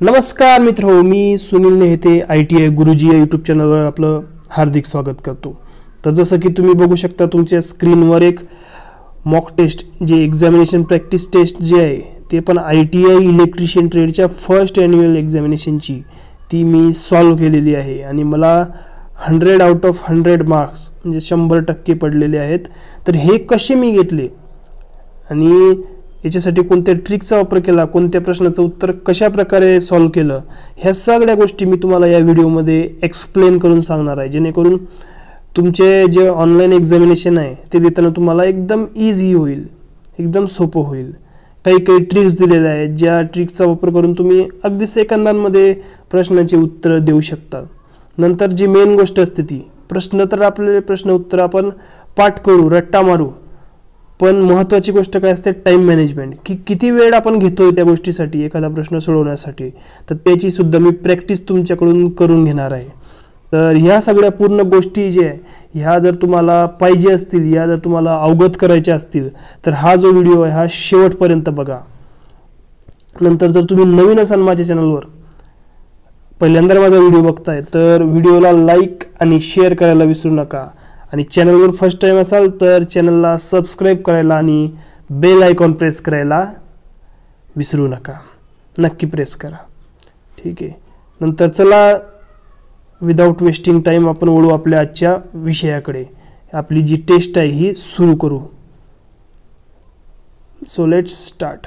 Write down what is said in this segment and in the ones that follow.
नमस्कार मित्र मी सुनील नेहते ITI गुरुजी या यूट्यूब चॅनलवर आपलं हार्दिक स्वागत करतो। तर जसं की तुम्ही बघू शकता तुमच्या स्क्रीनवर एक मॉक टेस्ट जे एक्झामिनेशन प्रॅक्टिस टेस्ट जे आहे ते पण ITI इलेक्ट्रिशियन ट्रेडच्या फर्स्ट ॲन्युअल एक्झामिनेशनची ती मी सॉल्व केलेली आहे आणि मला 100 आउट ऑफ 100 मार्क्स म्हणजे 100% पडलेले आहेत। तर हे कसे मी घेतले आणि याच्यासाठी कोणत्या ट्रिकचा वापर केला, कोणत्या प्रश्नाचं उत्तर कशा प्रकारे सॉल्व केलं, ह्या सगळ्या गोष्टी मी तुम्हाला या व्हिडिओमध्ये एक्सप्लेन करून सांगणार आहे, जेणेकरून तुमचे जे ऑनलाईन एक्झामिनेशन आहे ते देताना तुम्हाला एकदम इझी होईल, एकदम सोपं होईल। काही ट्रिक्स दिलेल्या आहेत ज्या ट्रिकचा वापर करून तुम्ही अगदी सेकंदांमध्ये प्रश्नाचे उत्तर देऊ शकता। नंतर जी मेन गोष्ट असते ती प्रश्न तर आपले प्रश्न उत्तर आपण पाठ करू, रट्टा मारू, पण महत्त्वाची गोष्ट काय असते टाइम मॅनेजमेंट, की किती वेळ आपण घेतोय त्या गोष्टीसाठी, एखादा प्रश्न सोडवण्यासाठी, तर त्याची सुद्धा मी प्रॅक्टिस तुमच्याकडून करून घेणार आहे। तर ह्या सगळ्या पूर्ण गोष्टी जे आहे ह्या जर तुम्हाला पाहिजे असतील, या जर तुम्हाला अवगत करायच्या असतील तर हा जो व्हिडिओ आहे हा शेवटपर्यंत बघा। नंतर जर तुम्ही नवीन असाल माझ्या चॅनलवर, पहिल्यांदा माझा व्हिडिओ बघताय तर व्हिडिओला लाईक आणि शेअर करायला विसरू नका आणि चॅनलवर फर्स्ट टाइम असाल तर चॅनलला सबस्क्राइब करायला आणि बेल आयकॉन प्रेस करायला विसरू नका, नक्की प्रेस करा, ठीक आहे। नंतर चला विदाउट वेस्टिंग टाइम आपण वळू आपल्या आजच्या विषयाकडे, आपली जी टेस्ट आहे ही सुरू करू। So let's start.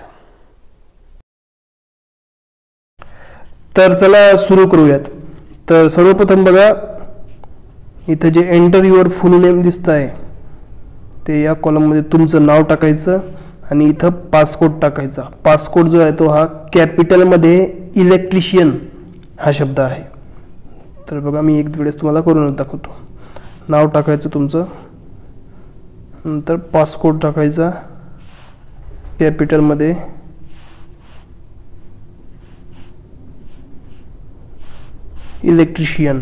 तर चला सुरू करूयात। तर सर्वप्रथम बघा इथे जे एंटर युअर फुल नेम दिसत आहे ते या कॉलममध्ये तुमचं नाव टाकायचं आणि इथं पासकोड टाकायचा। पासकोड जो आहे तो हा कॅपिटलमध्ये इलेक्ट्रिशियन हा शब्द आहे। तर बघा मी एक वेळेस तुम्हाला करून दाखवतो। नाव टाकायचं तुमचं, नंतर पासकोड टाकायचा कॅपिटलमध्ये, इलेक्ट्रिशियन,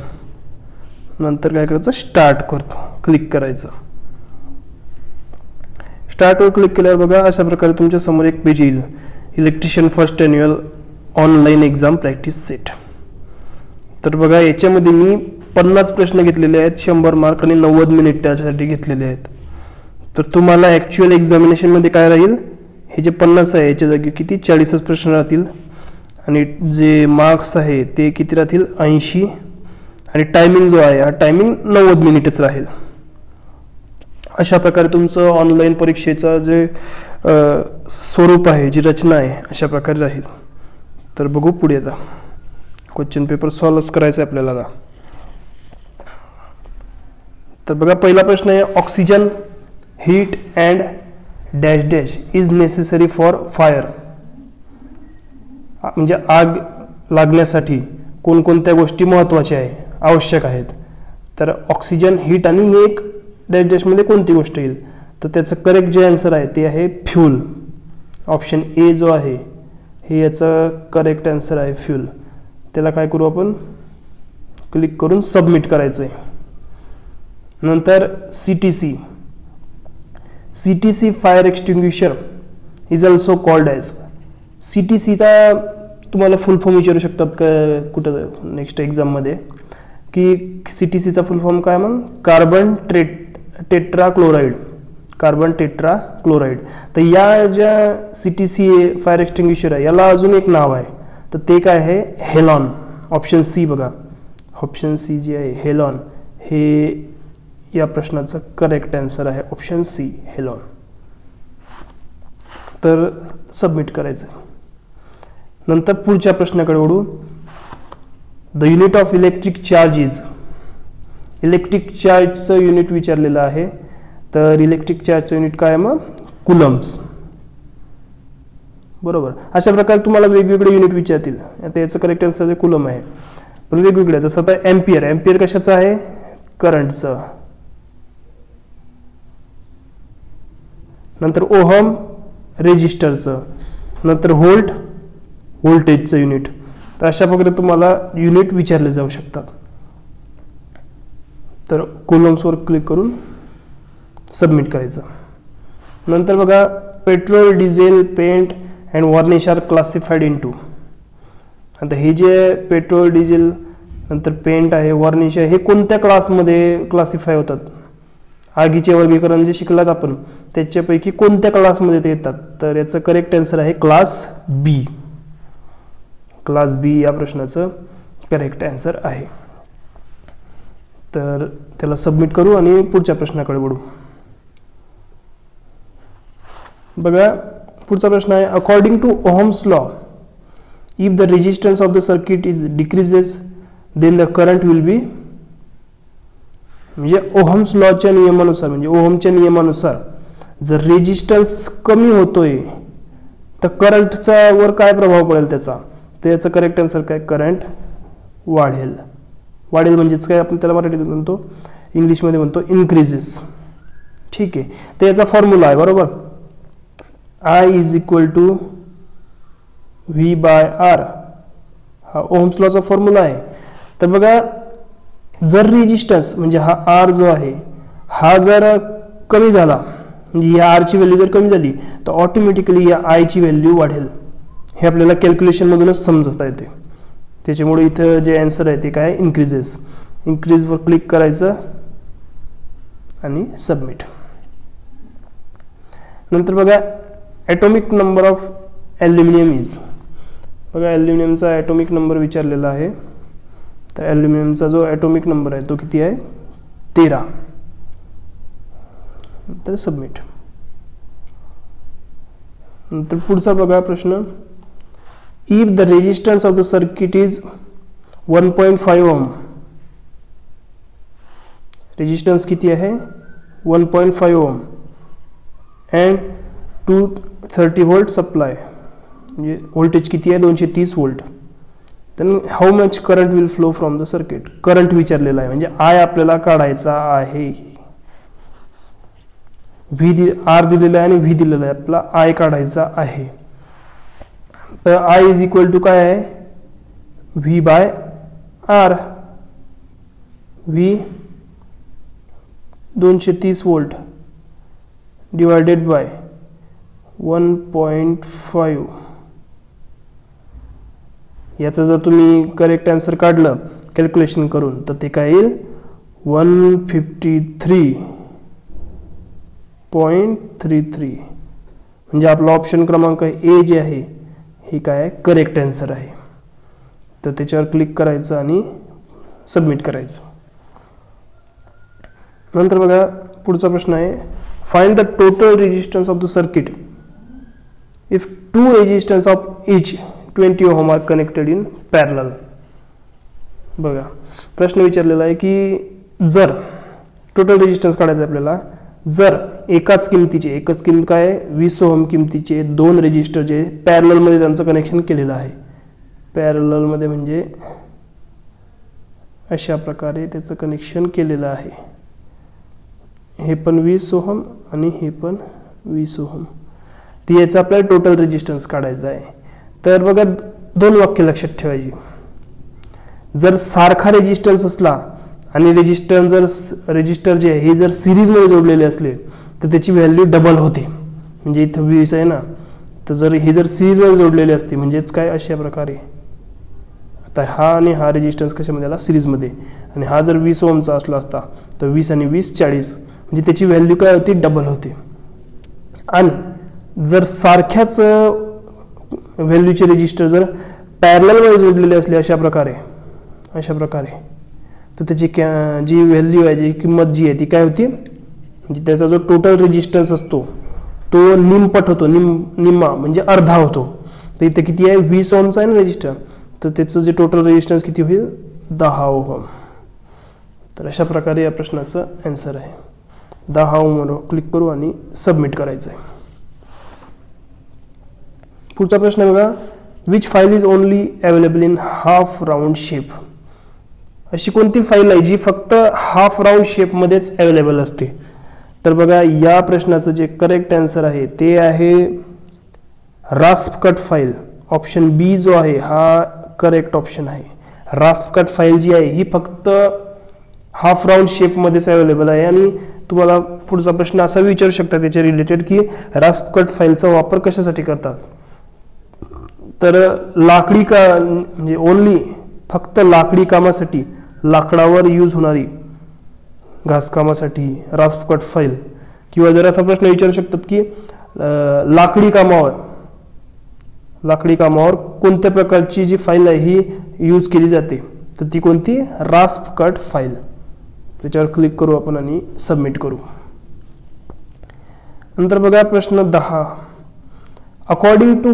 नंतर काय करायचं स्टार्ट करतो क्लिक करायचं। स्टार्टवर क्लिक केल्यावर बघा अशा प्रकारे तुमच्या समोर एक पेज येईल, electrician first annual online exam practice set. तर बघा याच्यामध्ये मी 50 प्रश्न घेतलेले आहेत, 100 मार्क आणि 90 मिनिट त्यासाठी घेतलेले आहेत। तर तुम्हाला ॲक्च्युअल एक्झामिनेशनमध्ये काय राहील, हे जे 50 आहे याच्या जागी किती 40 प्रश्न राहतील आणि जे मार्क्स आहे ते किती राहतील 80 आणि टायमिंग जो आहे हा टायमिंग 90 मिनिटच राहील। अशा प्रकारे तुमचं ऑनलाईन परीक्षेचं जे स्वरूप आहे, जी रचना आहे अशा प्रकारे राहील। तर बघू पुढे आता क्वेश्चन पेपर सॉल्व्ह करायचं आहे आपल्याला। तर बघा पहिला प्रश्न आहे, oxygen heat and dash dash is necessary for fire, म्हणजे आग लागण्यासाठी कोणकोणत्या गोष्टी महत्त्वाच्या आहे, आवश्यक आहेत। तर ऑक्सिजन हीट आणि ही एक डॅश डॅशमध्ये कोणती गोष्ट येईल, तर त्याचं करेक्ट जे आन्सर आहे ते आहे फ्यूल। ऑप्शन ए जो आहे हे याचं करेक्ट आन्सर आहे फ्यूल। त्याला काय करू आपण क्लिक करून सबमिट करायचं आहे। नंतर CTC fire extinguisher is also called as, CTCचा तुम्हाला फुल फॉर्म विचारू शकतात का कुठं नेक्स्ट एक्झाममध्ये, की CTCचा फुल फॉर्म काय, मग कार्बन टेट्रा क्लोराईड। तर या ज्या CTC फायर एक्सटिंग्विशर आहे याला अजून एक नाव आहे, तर ते काय आहे हेलॉन। ऑप्शन सी बघा, ऑप्शन सी जे आहे हेलॉन हे या प्रश्नाचं करेक्ट आन्सर आहे, ऑप्शन सी हेलॉन। तर सबमिट करायचं। नंतर पुढच्या प्रश्नाकडे वळू। The unit of electric charge is, electric चार्जचं युनिट विचारलेलं आहे, तर इलेक्ट्रिक चार्जचं युनिट काय आहे मग कुलम्स, बरोबर। अशा प्रकारे तुम्हाला वेगवेगळे युनिट विचारतील, आता याचं करेक्ट आन्सर कुलम आहे, पण वेगवेगळ्या, जसं आता एम्पियर कशाचं आहे करंटचं, नंतर ओहम रेजिस्टरचं, नंतर व्होल्टेजचं युनिट। तर अशा प्रकारे तुम्हाला युनिट विचारले जाऊ शकतात। तर कोलम्सवर क्लिक करून सबमिट करायचं। नंतर बघा petrol, diesel, paint and varnish are classified into, आता हे जे पेट्रोल, डिझेल, नंतर पेंट आहे, वॉर्निश आहे, हे कोणत्या क्लासमध्ये क्लासिफाय होतात? आगीचे वर्गीकरण जे शिकलात आपण त्याच्यापैकी कोणत्या क्लासमध्ये ते येतात? तर याचं करेक्ट आन्सर आहे क्लास बी. क्लास बी या प्रश्नाचं करेक्ट आन्सर आहे. तर त्याला सबमिट करू आणि पुढच्या प्रश्नाकडे वळू. बघा पुढचा प्रश्न आहे, according to Ohm's law if the resistance of the circuit is decreases then the current will be. म्हणजे ओहम्स लॉच्या नियमानुसार, म्हणजे ओहमच्या नियमानुसार जर रेजिस्टन्स कमी होतोय तर करंटचा वर काय प्रभाव पडेल त्याचा? तर याचं करेक्ट आन्सर काय? करंट वाढेल. वाढेल म्हणजेच काय आपण त्याला मराठीत म्हणतो, इंग्लिशमध्ये म्हणतो इन्क्रीजेस. ठीक आहे, तर याचा फॉर्म्युला आहे बरोबर, I is equal to V by R. हा ओहम्स लॉचा फॉर्म्युला आहे. तर बघा जर रेजिस्टन्स म्हणजे हा आर जो आहे हा जर कमी झाला, म्हणजे या आरची व्हॅल्यू जर कमी झाली तर ऑटोमॅटिकली या आयची व्हॅल्यू वाढेल. हे आपल्याला कॅल्क्युलेशनमधूनच समजता येते. त्याच्यामुळे इथं जे आन्सर आहे ते काय? इन्क्रीजेस. इन्क्रीजवर क्लिक करायचं आणि सबमिट. नंतर बघा atomic number of aluminium is. बघा ॲल्युमिनियमचा ॲटॉमिक नंबर विचारलेला आहे. तर ॲल्युमिनियमचा जो ॲटॉमिक नंबर आहे तो किती आहे? 13. नंतर सबमिट. नंतर पुढचा बघा प्रश्न, if the resistance of the circuit is 1.5 ohm. Resistance किती आहे? 1.5 ओम अँड 230 वोल्ट सप्लाय, म्हणजे व्होल्टेज किती आहे? 230 volt. then how much current will flow from the circuit. Current विचारलेला आहे म्हणजे आय आपल्याला काढायचा आहे. व्ही आर दिलेला आहे आणि व्ही दिलेला आहे, आपला आय काढायचा आहे. तर आय इज इक्वल टू काय आहे? V by R. V 230 volt divided by 1.5. याचं जर तुम्ही करेक्ट आन्सर काढलं कॅल्क्युलेशन करून तर ते काय येईल? 153.33. म्हणजे आपला ऑप्शन क्रमांक ए जे आहे हे काय आहे? करेक्ट आन्सर आहे. तर त्याच्यावर क्लिक करायचं आणि सबमिट करायचं. नंतर बघा पुढचा प्रश्न आहे, find the total resistance of the circuit if 2 resistance of each 20 ohm are connected in parallel. बघा प्रश्न विचारलेला आहे की जर टोटल रेजिस्टन्स काढायचं आहे आपल्याला, जर एकच किंमत काय आहे? 20 ओहम किमतीचे 2 रेजिस्टर जे पॅरललमध्ये त्यांचं कनेक्शन केलेलं आहे. पॅरललमध्ये म्हणजे अशा प्रकारे त्याचं कनेक्शन केलेलं आहे. हे पण 20 ओहम आणि हे पण 20 ओहम. ती याचा आपल्याला टोटल रेजिस्टन्स काढायचा आहे. तर बघा 2 वाक्य लक्षात ठेवायची. जर सारखा रेजिस्टन्स असला आणि रेजिस्टर जे आहे हे जर सिरीजमध्ये जोडलेले असले तर त्याची व्हॅल्यू डबल होते. म्हणजे इथं 20 आहे ना, तर जर हे जर सिरीजमध्ये जोडलेले असते म्हणजेच काय? अशा प्रकारे आता हा आणि हा रेजिस्टन्स कशामध्ये आला? सिरीजमध्ये. आणि हा जर 20 ओहमचा असला असता तर 20 आणि 20 40, म्हणजे त्याची व्हॅल्यू काय होती? डबल होते. आणि जर सारख्याच व्हॅल्यूचे रेजिस्टर जर पॅरललमध्ये जोडलेले असले अशा प्रकारे तर त्याची जी व्हॅल्यू आहे, जी किंमत जी आहे ती काय होती? म्हणजे त्याचा जो टोटल रेजिस्टन्स असतो तो निमपट होतो, निम्मा म्हणजे अर्धा होतो. तर इथे किती आहे? 20 ओहमचा आहे ना रेजिस्टर, तर त्याचं जे टोटल रेजिस्टन्स किती होईल? 10 ओहम. तर अशा प्रकारे या प्रश्नाचं आन्सर आहे. 10 ओहमवर क्लिक करू आणि सबमिट करायचं आहे. पुढचा प्रश्न बघा, which file is only available in half round shape. अशी कोणती फाईल आहे जी फक्त हाफ राऊंड शेपमध्येच अवेलेबल असते? तर बघा या प्रश्नाचं जे करेक्ट आन्सर आहे ते आहे रास्प कट फाईल. ऑप्शन बी जो आहे हा करेक्ट ऑप्शन आहे. रास्प कट फाईल जी आहे ही फक्त हाफ राऊंड शेपमध्येच अवेलेबल आहे. आणि तुम्हाला पुढचा प्रश्न असा विचारू शकता त्याच्या रिलेटेड की रास्प कट फाईलचा वापर कशासाठी करतात? तर लाकडी का म्हणजे ओनली फक्त लाकडी कामासाठी, लाकडावर यूज होणारी घास कामासाठी रास्प कट फाईल, किंवा जर असा प्रश्न विचारू शकतात की लाकडी कामावर कोणत्या प्रकारची जी फाईल आहे ही यूज केली जाते, तर ती कोणती, रास्प कट फाईल. त्याच्यावर क्लिक करू आपण आणि सबमिट करू. नंतर बघा प्रश्न 10. According to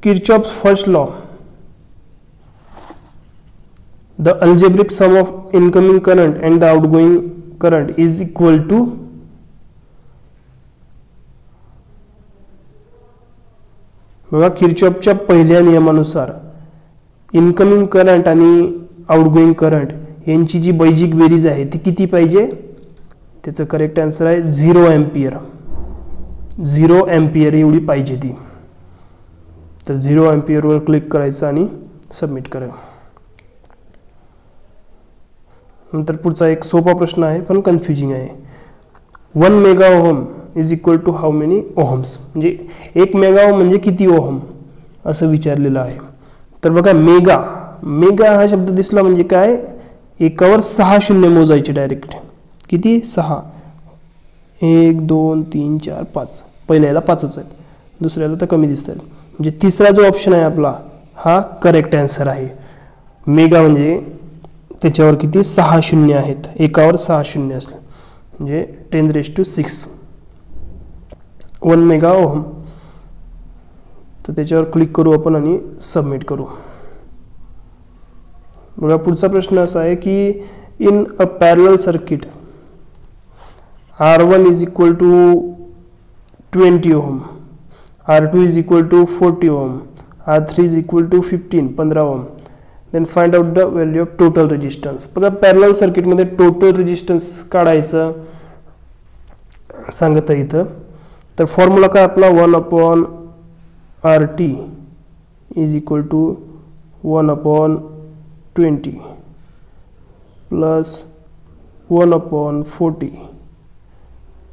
Kirchhoff's first law, the algebraic sum of incoming current and the outgoing current is equal to. बघा किर्चॉफच्या पहिल्या नियमानुसार इनकमिंग करंट आणि आउटगोइंग करंट यांची जी बैजिक बेरीज आहे ती किती पाहिजे, त्याचं करेक्ट आन्सर आहे 0 एम्पियर. 0 एम्पियर एवढी पाहिजे ती. तर 0 एम्पियरवर क्लिक करायचं आणि सबमिट करा. नंतर पुढचा एक सोपा प्रश्न आहे पण कन्फ्युजिंग आहे. 1 mega ohm is equal to how many ohms, म्हणजे 1 मेगा ओहम म्हणजे किती ओहम असं विचारलेलं आहे. तर बघा मेगा हा शब्द दिसला म्हणजे काय, एकावर 6 शून्य मोजायचे डायरेक्ट. किती, 6. 1 2 3 4 5. पहिल्याला 5च आहेत, दुसऱ्याला तर कमी दिसत आहेत. म्हणजे तिसरा जो ऑप्शन आहे आपला हा करेक्ट आन्सर आहे. मेगा म्हणजे त्याच्यावर किती, 6 शून्य आहेत, एकावर 6 शून्य असलं म्हणजे 10⁶. 1 मेगा ओहम. तर त्याच्यावर क्लिक करू आपण आणि सबमिट करू. बघा पुढचा प्रश्न असा आहे की in a parallel circuit R1 is equal to 20 ohm, R2 is equal to 40 ohm, R3 is equal to 15 ohm. Then find out the value of total resistance. बघा पॅरलल सर्किटमध्ये टोटल रेजिस्टन्स काढायचं सांगत आहे इथं. तर फॉर्म्युला काय आपला, 1/RT is equal to 1/20 plus 1/40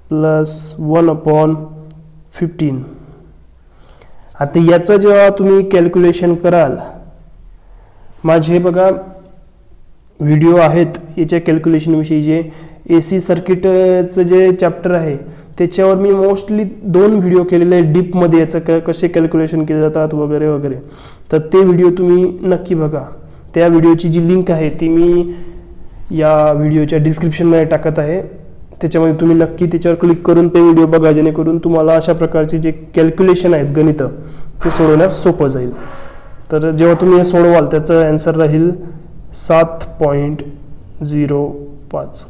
plus 1/15. आता याचं जेव्हा तुम्ही कॅल्क्युलेशन कराल, माझे बघा व्हिडिओ आहेत याच्या कॅल्क्युलेशन विषयी, जे AC सर्किटचं जे चॅप्टर आहे त्याच्यावर मी मोस्टली 2 व्हिडिओ केलेले आहे डीपमध्ये, याचं कसे कॅल्क्युलेशन केले जातात वगैरे वगैरे. तर ते व्हिडिओ तुम्ही नक्की बघा. त्या व्हिडिओची जी लिंक आहे ती मी या व्हिडिओच्या डिस्क्रिप्शनमध्ये टाकत आहे. त्याच्यामध्ये तुम्ही नक्की त्याच्यावर क्लिक करून ते व्हिडिओ बघा, जेणेकरून तुम्हाला अशा प्रकारचे जे कॅल्क्युलेशन आहेत गणितं ते सोडवण्यास सोपं जाईल. तर जेव्हा तुम्ही हे सोडवाल त्याचं आन्सर राहील 7.05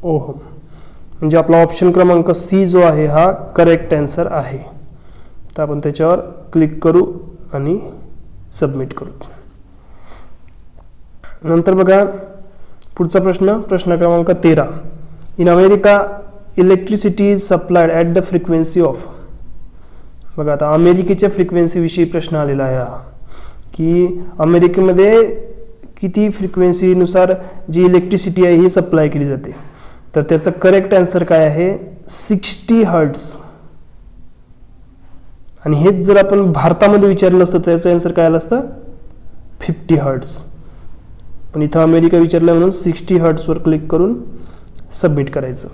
ओहम. म्हणजे आपला ऑप्शन क्रमांक C जो आहे हा करेक्ट आन्सर आहे. तर आपण त्याच्यावर क्लिक करू आणि सबमिट करू. नंतर बघा पुढचा प्रश्न क्रमांक 13. In America electricity is supplied at the frequency of. बघा आता अमेरिकेच्या फ्रिक्वेन्सी विषयी प्रश्न आलेला आहे हा, की अमेरिकेमध्ये किती फ्रिक्वेन्सीनुसार जी इलेक्ट्रिसिटी आहे ही सप्लाय केली जाते. तर त्याचं करेक्ट आन्सर काय आहे, 60 हर्ट्ज. आणि हेच जर आपण भारतामध्ये विचारलं असतं तर त्याचं आन्सर काय आलं असतं, 50 हर्ट्ज. पण इथं अमेरिका विचारलं म्हणून 60 हर्ट्जवर क्लिक करून सबमिट करायचं.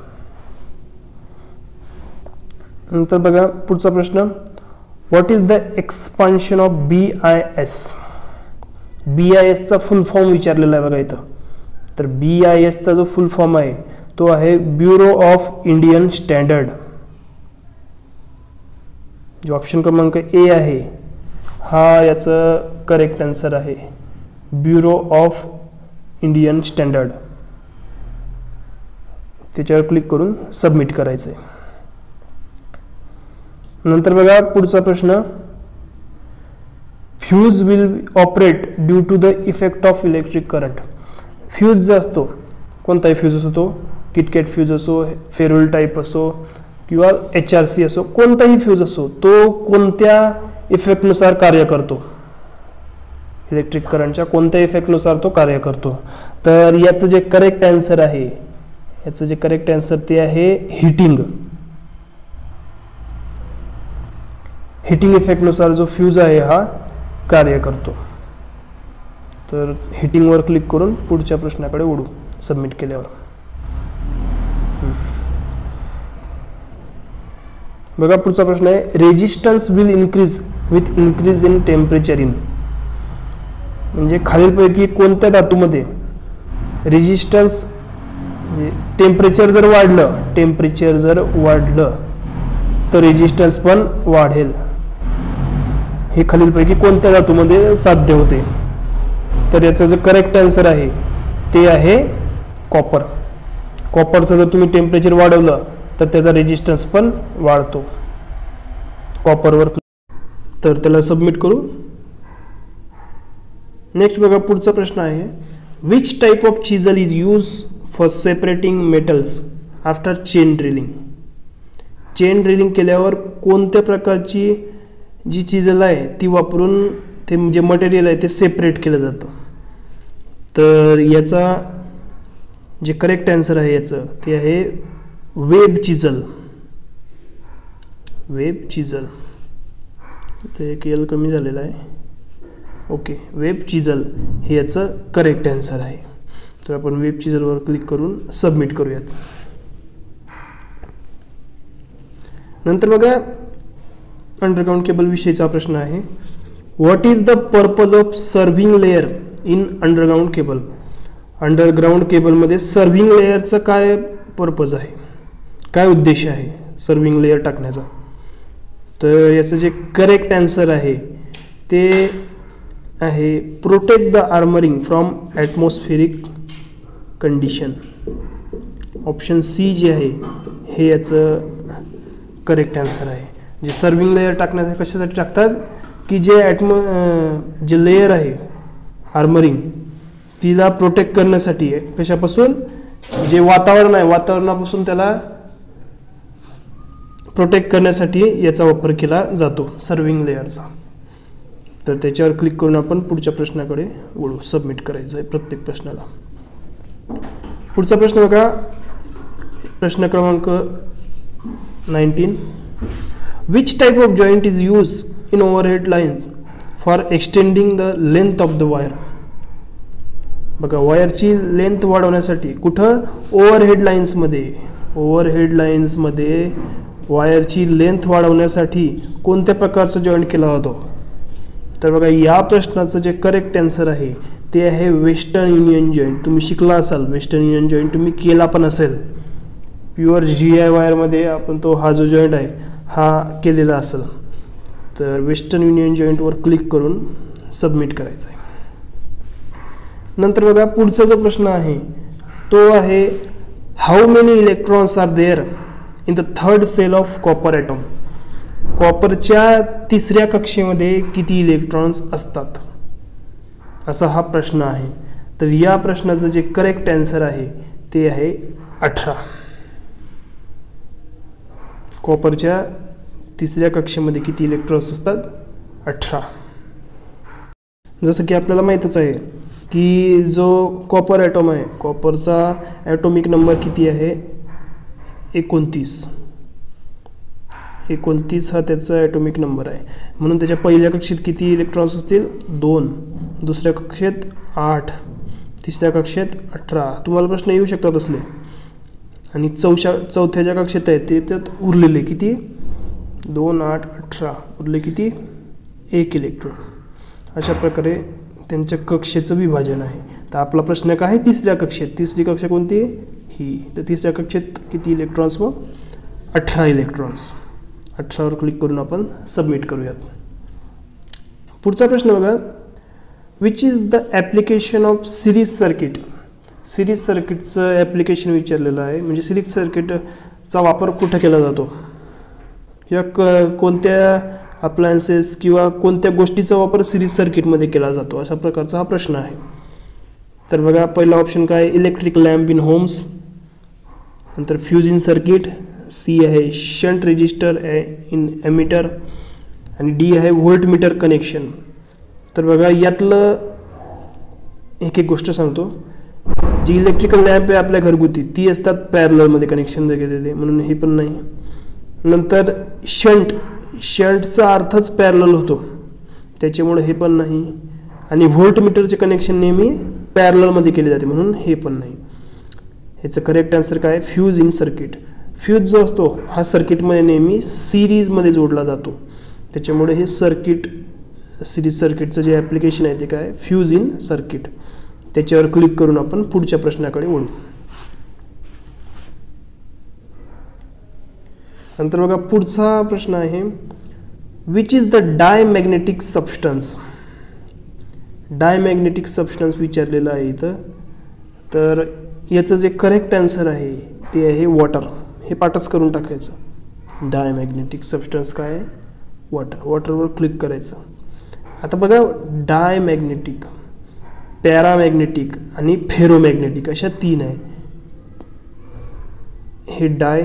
नंतर बघा पुढचा प्रश्न, what is the expansion of BIS. BISचा फुल फॉर्म विचारलेला आहे बघा इथं. तर BISचा जो फुल फॉर्म आहे तो आहे ब्युरो ऑफ इंडियन स्टँडर्ड. जो ऑप्शन क्रमांक A आहे हा याचं करेक्ट आन्सर आहे, ब्युरो ऑफ इंडियन स्टँडर्ड. त्याच्यावर क्लिक करून सबमिट करायचं आहे. नंतर बघा पुढचा प्रश्न, fuse will operate due to the effect of electric current. Fuse जो असतो, कोणताही फ्यूज असो, तो किटकॅट फ्यूज असो, फेरोल टाईप असो किंवा HRC असो, कोणताही फ्यूज असो, तो कोणत्या इफेक्टनुसार कार्य करतो, इलेक्ट्रिक करंटच्या कोणत्या इफेक्टनुसार तो कार्य करतो. तर याचं जे करेक्ट आन्सर आहे, ते आहे हीटिंग. हिटिंग इफेक्टनुसार जो फ्यूज आहे हा कार्य करतो. तर हिटिंगवर क्लिक करून पुढच्या प्रश्नाकडे वळू सबमिट केल्यावर. बघा पुढचा प्रश्न आहे, resistance will increase with increase in temperature in. म्हणजे खालीलपैकी कोणत्या धातूमध्ये रेजिस्टन्स टेम्परेचर जर वाढलं तर रेजिस्टन्स पण वाढेल. हे खालीलपैकी कोणत्या धातूमध्ये साध्य होते? तर याचं जे करेक्ट आन्सर आहे ते आहे कॉपर. कॉपरचं जर तुम्ही टेम्परेचर वाढवलं तर त्याचा रेजिस्टन्स पण वाढतो. कॉपरवर तर त्याला सबमिट करू. नेक्स्ट बघा पुढचा प्रश्न आहे, which type of chisel is use for separating metals after chain drilling. Chain drilling केल्यावर कोणत्या प्रकारची जी चिजल आहे ती वापरून ते जे मटेरियल आहे ते सेपरेट केलं जातं. तर याचा जे करेक्ट आन्सर आहे याचं ते आहे वेब चिजल. वेब चिजल, ते एक एल कमी झालेला आहे. ओके, वेब चिजल हे याचं करेक्ट आन्सर आहे. तर आपण वेब चिजलवर क्लिक करून सबमिट करूयात. नंतर बघा अंडरग्राउंड केबल विषयीचा प्रश्न आहे, what is the purpose of serving layer in underground cable. Underground केबलमध्ये सर्व्हिंग लेयरचा काय पर्पज आहे, काय उद्देश आहे सर्व्हिंग लेयर टाकण्याचा. तर याचं जे करेक्ट आन्सर आहे ते आहे protect the armouring from atmospheric condition. Option C जे आहे हे याचं करेक्ट आन्सर आहे. जे सर्व्हिंग लेयर टाकण्यासाठी कशासाठी टाकतात की जे लेयर आहे आर्मरिंग तिला प्रोटेक्ट करण्यासाठी आहे. कशापासून? जे वातावरण आहे वातावरणापासून त्याला प्रोटेक्ट करण्यासाठी याचा वापर केला जातो सर्व्हिंग लेयरचा. तर त्याच्यावर क्लिक करून आपण पुढच्या प्रश्नाकडे वळू. सबमिट करायचं आहे प्रत्येक प्रश्नाला. पुढचा प्रश्न बघा, प्रश्न क्रमांक 19, which type of joint is use in overhead line for extending the length of the wire. बघा वायरची लेंथ वाढवण्यासाठी कुठं? ओव्हरहेड लाईन्समध्ये वायरची लेंथ वाढवण्यासाठी कोणत्या प्रकारचा जॉईंट केला जातो. तर बघा या प्रश्नाचं जे करेक्ट आन्सर आहे ते आहे वेस्टर्न युनियन जॉईंट. तुम्ही शिकला असाल वेस्टर्न युनियन जॉईंट, तुम्ही केला पण असेल. प्युअर GI वायरमध्ये आपण हा जो जॉईंट आहे हा केलेला असेल. तर वेस्टर्न युनियन जॉईंटवर क्लिक करून सबमिट करायचं आहे. नंतर बघा पुढचा जो प्रश्न आहे तो आहे, how many electrons are there in the third shell of copper atom. कॉपरच्या तिसऱ्या कक्षेमध्ये किती इलेक्ट्रॉन्स असतात, असा हा प्रश्न आहे. तर या प्रश्नाचं जे करेक्ट आन्सर आहे ते आहे 18. कॉपरच्या तिसऱ्या कक्षेमध्ये किती इलेक्ट्रॉन्स असतात? 18. जसं की आपल्याला माहीतच आहे की जो कॉपर ॲटम आहे कॉपरचा ॲटॉमिक नंबर किती आहे? 29. 29 हा त्याचा ॲटॉमिक नंबर आहे. म्हणून त्याच्या पहिल्या कक्षेत किती इलेक्ट्रॉन्स असतील? 2. दुसऱ्या कक्षेत 8. तिसऱ्या कक्षेत 18. तुम्हाला प्रश्न येऊ शकतात असले. आणि चौथ्या ज्या कक्षेत आहे ते त्यात उरलेले किती? 2, 8, 18 उरले किती? 1 इलेक्ट्रॉन. अशा प्रकारे त्यांच्या कक्षेचं विभाजन आहे. तर आपला प्रश्न काय आहे? तिसऱ्या कक्षेत. तिसरी कक्षा कोणती? ही. तर तिसऱ्या कक्षेत किती इलेक्ट्रॉन्स? मग 18 इलेक्ट्रॉन्स. 18वर क्लिक करून आपण सबमिट करूयात. पुढचा प्रश्न बघा, which is the application of series circuit. Series सर्किटचं ॲप्लिकेशन विचारलेलं आहे. म्हणजे सिरीज सर्किटचा वापर कुठं केला जातो किंवा कोणत्या अप्लायन्सेस किंवा कोणत्या गोष्टीचा वापर सिरीज सर्किटमध्ये केला जातो, अशा प्रकारचा हा प्रश्न आहे. तर बघा पहिला ऑप्शन काय? Electric lamp in homes. नंतर फ्यूज इन सर्किट. सी आहे शंट रेजिस्टर इन एमिटर. आणि डी आहे व्होल्ट मीटर कनेक्शन. तर बघा यातलं एक गोष्ट सांगतो. जी इलेक्ट्रिकल लॅम्प आहे आपल्या घरगुती ती असतात पॅरललमध्ये कनेक्शन केलेले, म्हणून हे पण नाही. नंतर शंट शंटचा अर्थच पॅरलल होतो, त्याच्यामुळे हे पण नाही. आणि व्होल्टमीटरचे कनेक्शन नेहमी पॅरललमध्ये केले जाते, म्हणून हे पण नाही. ह्याचं करेक्ट आन्सर काय? Fuse in circuit. फ्यूज जो असतो हा सर्किटमध्ये नेहमी सिरीजमध्ये जोडला जातो, त्याच्यामुळे हे सर्किट, सिरीज सर्किटचं जे ॲप्लिकेशन आहे ते काय? Fuse in circuit. त्याच्यावर क्लिक करून आपण पुढच्या प्रश्नाकडे वळू. नंतर बघा पुढचा प्रश्न आहे, which is the diamagnetic substance. Diamagnetic substance विचारलेलं आहे इथं. तर याचं जे करेक्ट आन्सर आहे ते आहे वॉटर. हे पाठच करून टाकायचं. डायमॅग्नेटिक सबस्टन्स काय आहे? वॉटर. वॉटरवर क्लिक करायचं. आता बघा डायमॅग्नेटिक, पॅरामॅग्नेटिक आणि फेरोमॅग्नेटिक अशा 3 आहे. हे डाय,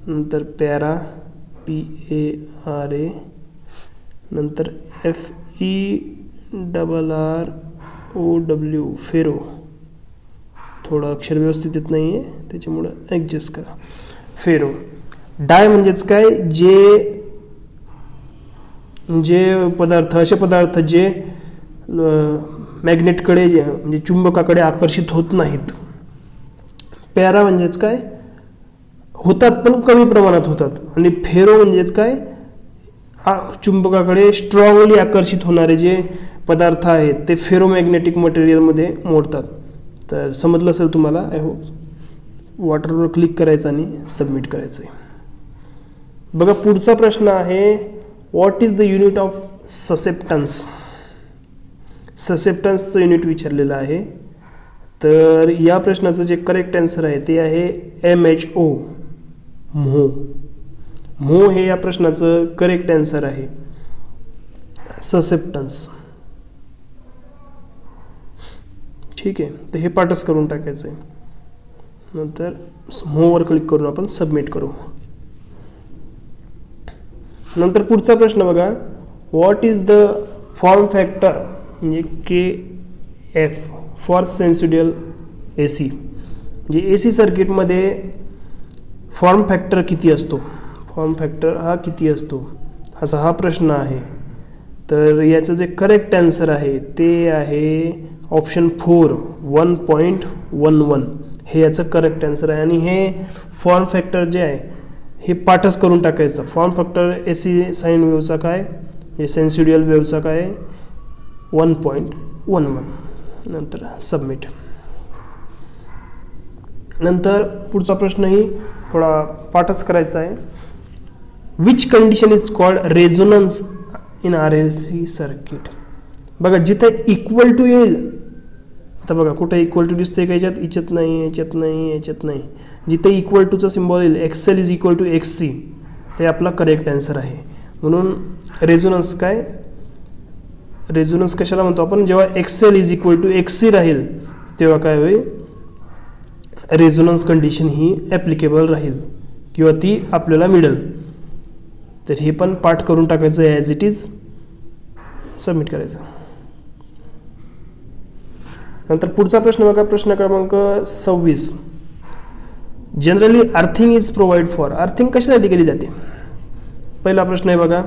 नंतर पॅरा PARA, नंतर FERROW फेरो. थोडं अक्षर व्यवस्थित येत नाही आहे त्याच्यामुळं ॲडजस्ट करा. फेरो. डाय म्हणजेच काय? जे पदार्थ, असे पदार्थ जे मॅग्नेटकडे म्हणजे चुंबकाकडे आकर्षित होत नाहीत. पॅरा म्हणजेच काय? होतात पण कमी प्रमाणात होतात. आणि फेरो म्हणजेच काय? चुंबकाकडे स्ट्रॉंगली आकर्षित होणारे जे पदार्थ आहेत ते फेरोमॅग्नेटिक मटेरियलमध्ये मोडतात. तर समजलं असेल तुम्हाला, आय होप. वॉटरवर क्लिक करायचं आणि सबमिट करायचं आहे. बघा पुढचा प्रश्न आहे, what is the unit of susceptance. ससेप्टन्सचं युनिट विचारलेलं आहे. तर या प्रश्नाचं जे करेक्ट आन्सर आहे ते आहे MHO, म्हो. म्हो हे या प्रश्नाचं करेक्ट आन्सर आहे. ससेप्टन्स. ठीक आहे, तर हे पाठच करून टाकायचं आहे. नंतर म्होवर क्लिक करून आपण सबमिट करू. नंतर पुढचा प्रश्न बघा, what is the form factor म्हणजे KF फॉर सेन्सिडियल AC. म्हणजे AC सर्किटमध्ये फॉर्म फॅक्टर किती असतो? फॉर्म फॅक्टर हा किती असतो असा हा प्रश्न आहे. तर याचं जे करेक्ट आन्सर आहे ते आहे ऑप्शन 4, 1.11. हे याचं करेक्ट आन्सर आहे. आणि हे फॉर्म फॅक्टर जे आहे हे पाठच करून टाकायचं. फॉर्म फॅक्टर AC साईन वेव्हचा काय? हे सेन्सिडियल वेव्हचा काय? 1.11. नंतर सबमिट. नंतर पुढचा प्रश्नही थोडा पाठच करायचा आहे. Which condition is called resonance in RLC circuit. बघा जिथे इक्वल टू येईल, आता बघा कुठे इक्वल टू दिसते का? याच्यात नाही, याच्यात नाही, याच्यात नाही. जिथे इक्वल टूचा सिम्बॉल येईल, XL is equal to XC, ते आपला करेक्ट आन्सर आहे. म्हणून रेझोनन्स काय? रेझोनन्स कशाला म्हणतो आपण? जेव्हा XL is equal to XC राहील तेव्हा काय होईल? रेझोनन्स कंडिशन ही ॲप्लिकेबल राहील किंवा ती आपल्याला मिळेल. तर हे पण पाठ करून टाकायचं ॲज इट इज, सबमिट करायचं. नंतर पुढचा प्रश्न बघा, प्रश्न क्रमांक 26. Generally earthing is provide for. Earthing कशासाठी केली जाते? पहिला प्रश्न आहे बघा,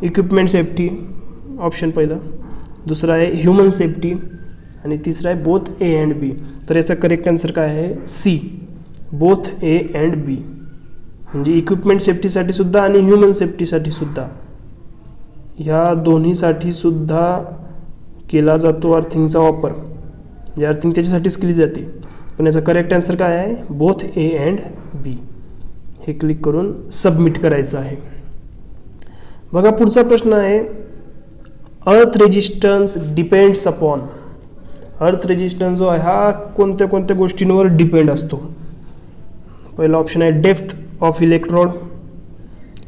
इक्विपमेंट सेफ्टी, ऑप्शन पहिलं. दुसरा आहे ह्युमन सेफ्टी आणि तिसरा आहे बोथ A अँड B. तर याचा करेक्ट आन्सर काय आहे? C, both A and B. म्हणजे इक्विपमेंट सेफ्टीसाठी सुद्धा आणि ह्युमन सेफ्टीसाठी सुद्धा, ह्या दोन्हीसाठी सुद्धा केला जातो अर्थिंगचा वापर. म्हणजे अर्थिंग त्याच्यासाठीच केली जाते. पण याचा करेक्ट आन्सर काय आहे? Both A and B. हे क्लिक करून सबमिट करायचं आहे. बघा पुढचा प्रश्न आहे, अर्थ रेजिस्टन्स डिपेंड्स अपॉन. अर्थ रेजिस्टन्स जो आहे हा कोणत्या कोणत्या गोष्टींवर डिपेंड असतो? पहिला ऑप्शन आहे डेप्थ ऑफ इलेक्ट्रोड.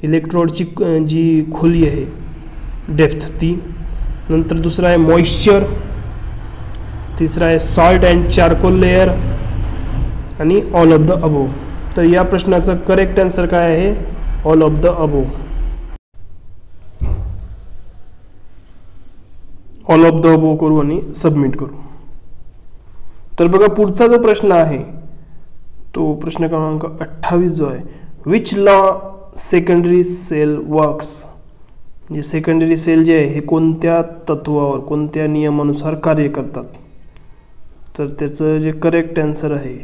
इलेक्ट्रोडची जी खोली आहे डेप्थ ती. नंतर दुसरा आहे मॉइश्चर. तिसरा आहे सॉल्ट अँड चारकोल लेअर आणि ऑल ऑफ द अबोव. तर या प्रश्नाचं करेक्ट आन्सर काय आहे? All of the above. All of the above करू आणि सबमिट करू. तर बघा पुढचा जो प्रश्न आहे तो प्रश्न क्रमांक 28 जो आहे, which law secondary cell works, म्हणजे सेकंडरी सेल जे आहे हे कोणत्या तत्वावर, कोणत्या नियमानुसार कार्य करतात, तर त्याचं जे करेक्ट आन्सर आहे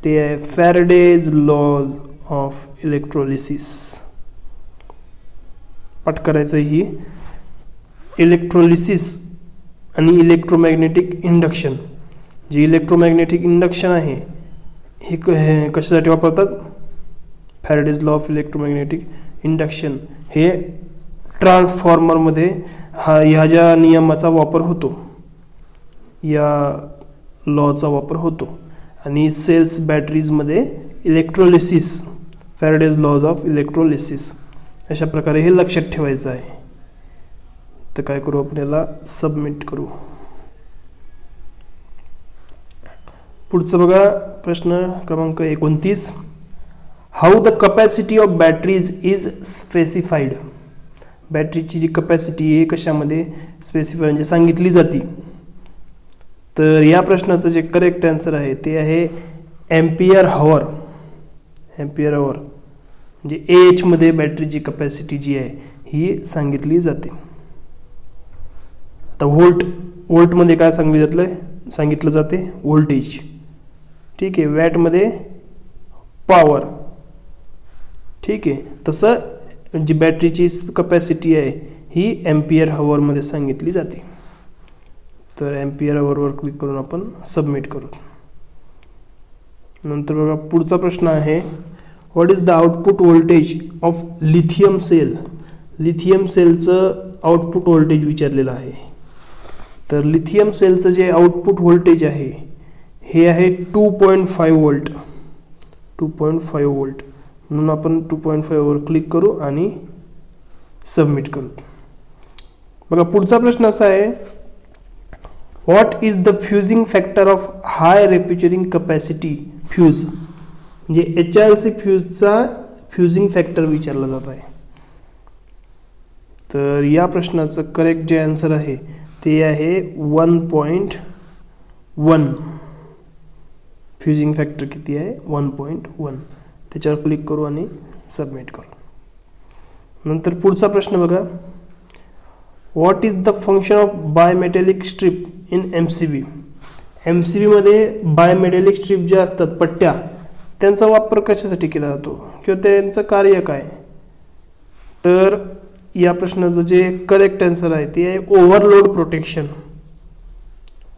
ते आहे फॅरेडेज लॉ ऑफ इलेक्ट्रोलिसिस. पाठ करायचं ही इलेक्ट्रोलिसिस आणि इलेक्ट्रोमॅग्नेटिक इंडक्शन. जे इलेक्ट्रोमॅग्नेटिक इंडक्शन आहे हे कशासाठी वापरतात, Faraday's law of electromagnetic induction हे ट्रान्सफॉर्मरमध्ये ह्या ज्या नियमाचा वापर होतो, या लॉचा वापर होतो. आणि सेल्स बॅटरीजमध्ये electrolysis, Faraday's laws of electrolysis, अशा प्रकारे हे लक्षात ठेवायचं आहे. तर काय करू आपण याला सबमिट करू. पुढचं बघा प्रश्न क्रमांक 29. How the capacity of batteries is specified. बॅटरीची जी कपॅसिटी आहे कशामध्ये स्पेसिफाय म्हणजे सांगितली जाते. तर या प्रश्नाचं जे करेक्ट आन्सर आहे ते आहे एम्पियर हॉवर. एम्पियर हॉवर म्हणजे AH मध्ये बॅटरीची कपॅसिटी जी आहे ही सांगितली जाते. आता व्होल्टमध्ये काय सांगितलं जाते व्होल्टेज. ठीक आहे. वॅटमध्ये पॉवर. ठीक आहे. तसं जी बॅटरीची कपॅसिटी आहे ही एम्पियर हॉवरमध्ये सांगितली जाते. तर एम्पियर हॉवरवर क्लिक करून आपण सबमिट करू. नंतर बघा पुढचा प्रश्न आहे what is the output voltage of lithium cell. Lithium सेलचं आउटपुट व्होल्टेज विचारलेलं आहे. तर लिथियम सेलचं जे आउटपुट व्होल्टेज आहे हे आहे 2.5 व्होल्ट. 2.5 व्होल्ट म्हणून आपण 2.5 वर क्लिक करू आणि सबमिट करू. बघा पुढचा प्रश्न असा आहे what is the fusing factor of high refrigerating capacity fuse. म्हणजे HRC फ्यूजचा फ्युजिंग फॅक्टर विचारला जात आहे. तर या प्रश्नाचं करेक्ट जे आन्सर आहे ते आहे 1.1. फ्युजिंग फॅक्टर किती आहे 1.1. त्याच्यावर क्लिक करू आणि सबमिट करू. नंतर पुढचा प्रश्न बघा what is the function of bimetallic strip in MCB. MCB मध्ये बायमेटॅलिक स्ट्रीप ज्या असतात पट्ट्या त्यांचा वापर कशासाठी केला जातो किंवा त्यांचं कार्य काय. तर या प्रश्नाचं जे करेक्ट आन्सर आहे ते आहे ओव्हरलोड प्रोटेक्शन.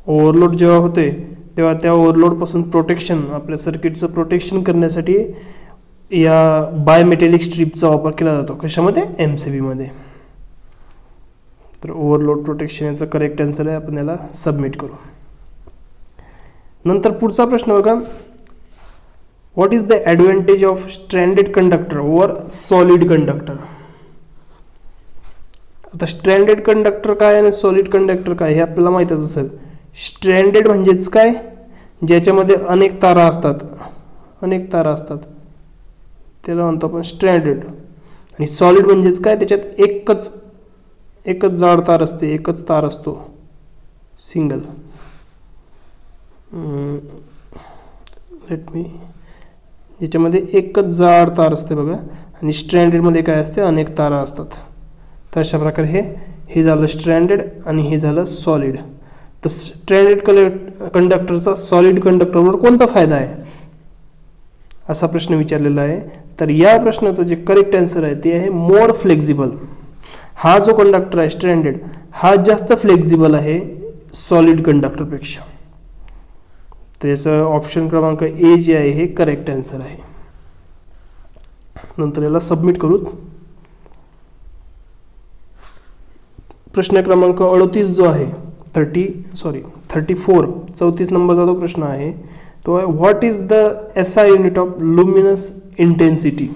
ओव्हरलोड जेव्हा होते तेव्हा त्या ओव्हरलोडपासून प्रोटेक्शन, आपल्या सर्किटचं प्रोटेक्शन करण्यासाठी या बायमेटॅलिक स्ट्रीपचा वापर केला जातो. कशामध्ये MCB मध्ये. तर ओव्हरलोड प्रोटेक्शन याचा करेक्ट आन्सर आहे. आपण याला सबमिट करू. नंतर पुढचा प्रश्न बघा what is the advantage of stranded conductor over solid conductor. आता स्ट्रँडेड कंडक्टर काय आणि सॉलिड कंडक्टर काय हे आपल्याला माहीतच असेल. स्ट्रँडेड म्हणजेच काय, ज्याच्यामध्ये अनेक तारा असतात त्याला म्हणतो आपण स्ट्रँडेड. आणि सॉलिड म्हणजेच काय, त्याच्यात एकच जाड तार असते, एकच तार असतो सिंगल. याच्यामध्ये एकच जाड तार असते बघा. आणि स्ट्रँडेडमध्ये काय असते, अनेक तारा असतात. तर अशा प्रकारे हे झालं स्ट्रँडेड आणि हे झालं सॉलिड. तर स्ट्रँडेड कंडक्टरचा सॉलिड कंडक्टरवर कोणता फायदा आहे असा प्रश्न विचारलेला आहे. तर या प्रश्नाचं जे करेक्ट आन्सर आहे ते आहे मोर फ्लेक्झिबल. हा जो कंडक्टर आहे स्ट्रँडेड हा जास्त फ्लेक्झिबल आहे सॉलिड कंडक्टरपेक्षा. तर याचं ऑप्शन क्रमांक A जे आहे हे करेक्ट आन्सर आहे. नंतर याला सबमिट करू. प्रश्न क्रमांक 38 जो आहे 34 नंबरचा जो प्रश्न आहे तो आहे what is the SI unit of luminous intensity.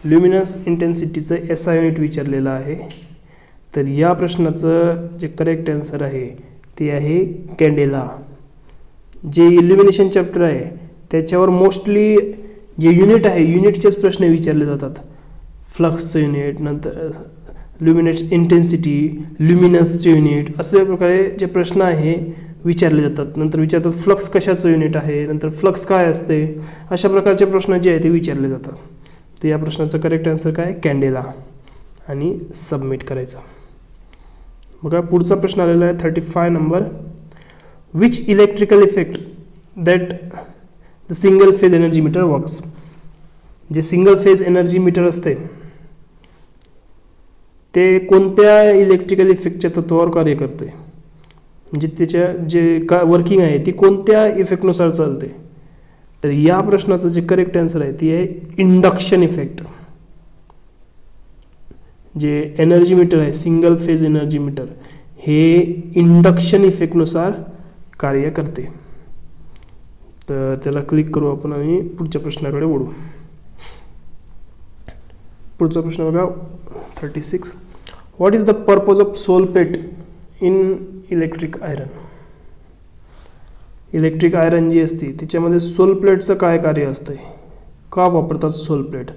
Luminous इंटेन्सिटीचं SI युनिट विचारलेलं आहे. तर या प्रश्नाचं जे करेक्ट आन्सर आहे ते आहे कॅन्डेला. जे इल्युमिनेशन चॅप्टर आहे त्याच्यावर मोस्टली जे युनिट आहे युनिटचेच प्रश्न विचारले जातात. फ्लक्सचं युनिट, नंतर लुमिनस इंटेन्सिटी, ल्युमिनसचे युनिट, अशा प्रकारे जे प्रश्न आहे विचारले जातात. नंतर विचारतात फ्लक्स कशाचं युनिट आहे, नंतर फ्लक्स काय असते, अशा प्रकारचे प्रश्न जे आहे ते विचारले जातात. तर या प्रश्नाचा करेक्ट आन्सर काय, कॅन्डेला, आणि सबमिट करायचं. बघा पुढचा प्रश्न आलेला आहे 35 number. Which electrical effect that the single phase energy meter works. जे सिंगल फेज एनर्जी मीटर असते ते कोणत्या इलेक्ट्रिकल इफेक्टच्या तत्वावर कार्य करते, म्हणजे त्याच्या जे वर्किंग आहे ती कोणत्या इफेक्टनुसार चालते. तर या प्रश्नाचं जे करेक्ट आन्सर आहे ती आहे इंडक्शन इफेक्ट. जे एनर्जी मीटर आहे सिंगल फेज एनर्जी मीटर हे इंडक्शन इफेक्टनुसार कार्य करते. तर त्याला क्लिक करू आपण आणि पुढच्या प्रश्नाकडे वळू. पुढचा प्रश्न बघा 36. What is the purpose of sole plate in electric iron. Electric iron जी असते त्याच्यामध्ये सोल प्लेटचं काय कार्य असतं, का वापरतात सोल प्लेट,